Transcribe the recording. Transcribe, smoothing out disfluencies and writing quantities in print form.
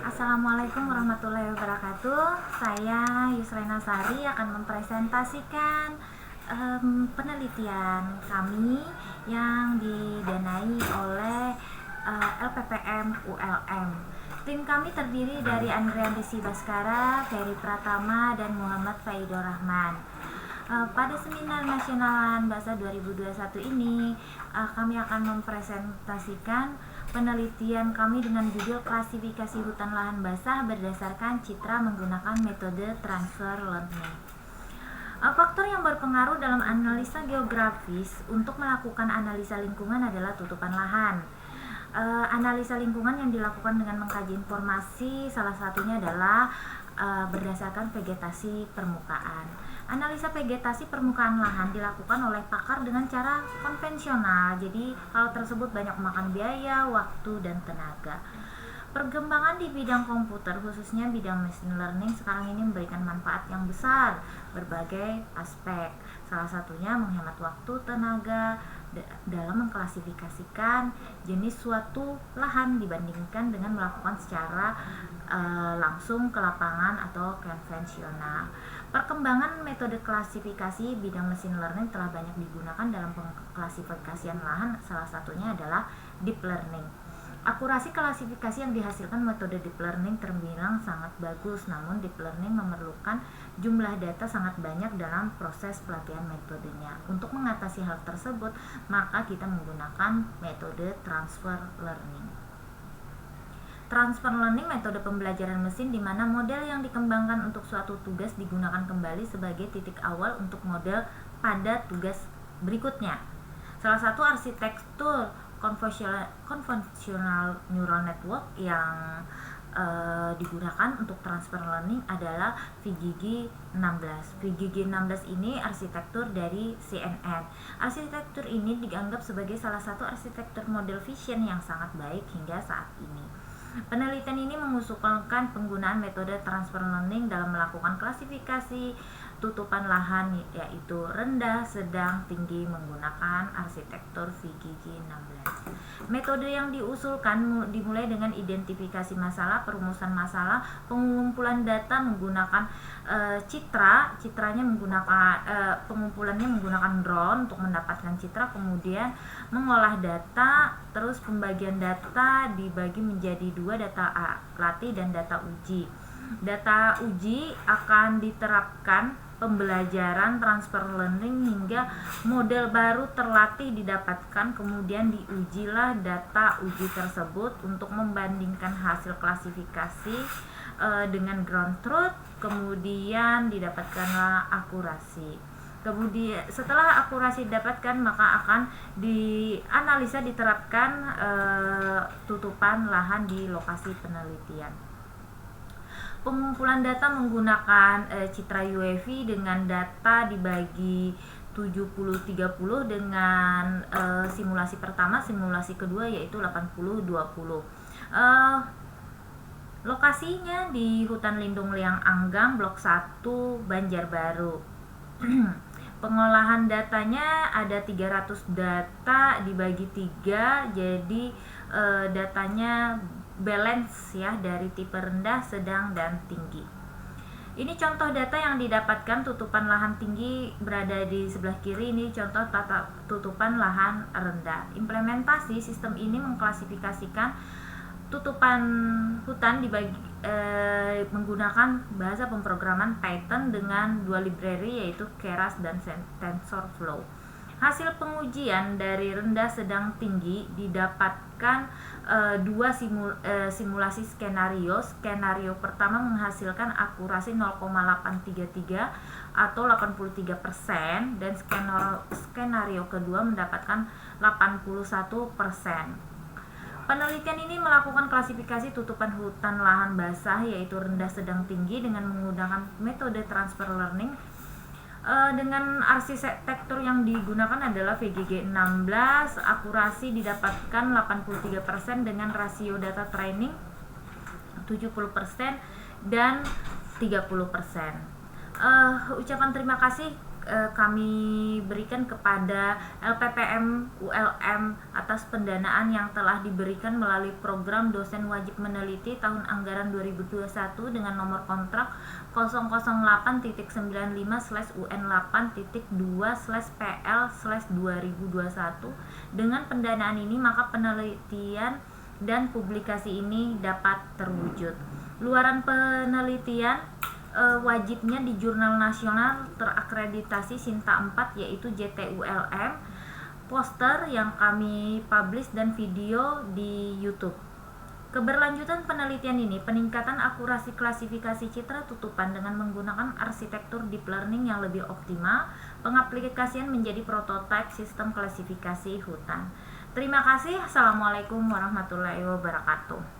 Assalamualaikum warahmatullahi wabarakatuh. Saya Yusrena Sari akan mempresentasikan penelitian kami yang didanai oleh LPPM ULM. Tim kami terdiri dari Andriandisi Baskara, Ferry Pratama, dan Muhammad Faidur Rahman. Pada Seminar Nasional Lahan Basah 2021 ini, kami akan mempresentasikan penelitian kami dengan judul klasifikasi hutan lahan basah berdasarkan citra menggunakan metode transfer learning. Faktor yang berpengaruh dalam analisa geografis untuk melakukan analisa lingkungan adalah tutupan lahan. Analisa lingkungan yang dilakukan dengan mengkaji informasi salah satunya adalah berdasarkan vegetasi permukaan. Analisa vegetasi permukaan lahan dilakukan oleh pakar dengan cara konvensional. Jadi hal tersebut banyak memakan biaya, waktu, dan tenaga. Perkembangan di bidang komputer, khususnya bidang machine learning, sekarang ini memberikan manfaat yang besar berbagai aspek. Salah satunya menghemat waktu, tenaga dalam mengklasifikasikan jenis suatu lahan dibandingkan dengan melakukan secara langsung ke lapangan atau konvensional. Perkembangan metode klasifikasi bidang machine learning telah banyak digunakan dalam pengklasifikasian lahan, salah satunya adalah deep learning. Akurasi klasifikasi yang dihasilkan metode deep learning terbilang sangat bagus, namun deep learning memerlukan jumlah data sangat banyak dalam proses pelatihan metodenya. Untuk mengatasi hal tersebut, maka kita menggunakan metode transfer learning. Transfer learning metode pembelajaran mesin di mana model yang dikembangkan untuk suatu tugas digunakan kembali sebagai titik awal untuk model pada tugas berikutnya. Salah satu arsitektur konvensional neural network yang digunakan untuk transfer learning adalah VGG16. VGG16 ini arsitektur dari CNN. Arsitektur ini dianggap sebagai salah satu arsitektur model vision yang sangat baik hingga saat ini. Penelitian ini mengusulkan penggunaan metode transfer learning dalam melakukan klasifikasi tutupan lahan yaitu rendah, sedang, tinggi menggunakan arsitektur VGG16. Metode yang diusulkan dimulai dengan identifikasi masalah, perumusan masalah, pengumpulan data menggunakan citranya menggunakan pengumpulannya menggunakan drone untuk mendapatkan citra, kemudian mengolah data, terus pembagian data dibagi menjadi dua, data latih dan data uji. Data uji akan diterapkan pembelajaran transfer learning hingga model baru terlatih didapatkan, kemudian diujilah data uji tersebut untuk membandingkan hasil klasifikasi dengan ground truth, kemudian didapatkanlah akurasi. Kemudian setelah akurasi didapatkan, maka akan dianalisa diterapkan tutupan lahan di lokasi penelitian. Pengumpulan data menggunakan citra UAV dengan data dibagi 70-30 dengan simulasi pertama, simulasi kedua yaitu 80-20. Lokasinya di Hutan Lindung Liang Anggang, Blok 1, Banjarbaru. Pengolahan datanya ada 300 data dibagi 3, jadi datanya balance ya, dari tipe rendah, sedang, dan tinggi. Ini contoh data yang didapatkan. Tutupan lahan tinggi berada di sebelah kiri. Ini contoh tata tutupan lahan rendah. Implementasi sistem ini mengklasifikasikan tutupan hutan dibagi menggunakan bahasa pemrograman Python dengan dua library yaitu Keras dan TensorFlow. Hasil pengujian dari rendah, sedang, tinggi didapatkan dua simulasi skenario. Skenario pertama menghasilkan akurasi 0,833 atau 83% dan skenario kedua mendapatkan 81%. Penelitian ini melakukan klasifikasi tutupan hutan lahan basah yaitu rendah, sedang, tinggi dengan menggunakan metode transfer learning. Dengan arsitektur yang digunakan adalah VGG16, akurasi didapatkan 83% dengan rasio data training 70% dan 30%. Ucapan terima kasih kami berikan kepada LPPM ULM atas pendanaan yang telah diberikan melalui program dosen wajib meneliti tahun anggaran 2021 dengan nomor kontrak 008.95/UN8.2/PL/2021. Dengan pendanaan ini maka penelitian dan publikasi ini dapat terwujud. Luaran penelitian wajibnya di jurnal nasional terakreditasi Sinta 4 yaitu JTULM, poster yang kami publish dan video di YouTube. Keberlanjutan penelitian ini peningkatan akurasi klasifikasi citra tutupan dengan menggunakan arsitektur deep learning yang lebih optimal, pengaplikasian menjadi prototipe sistem klasifikasi hutan. Terima kasih. Assalamualaikum warahmatullahi wabarakatuh.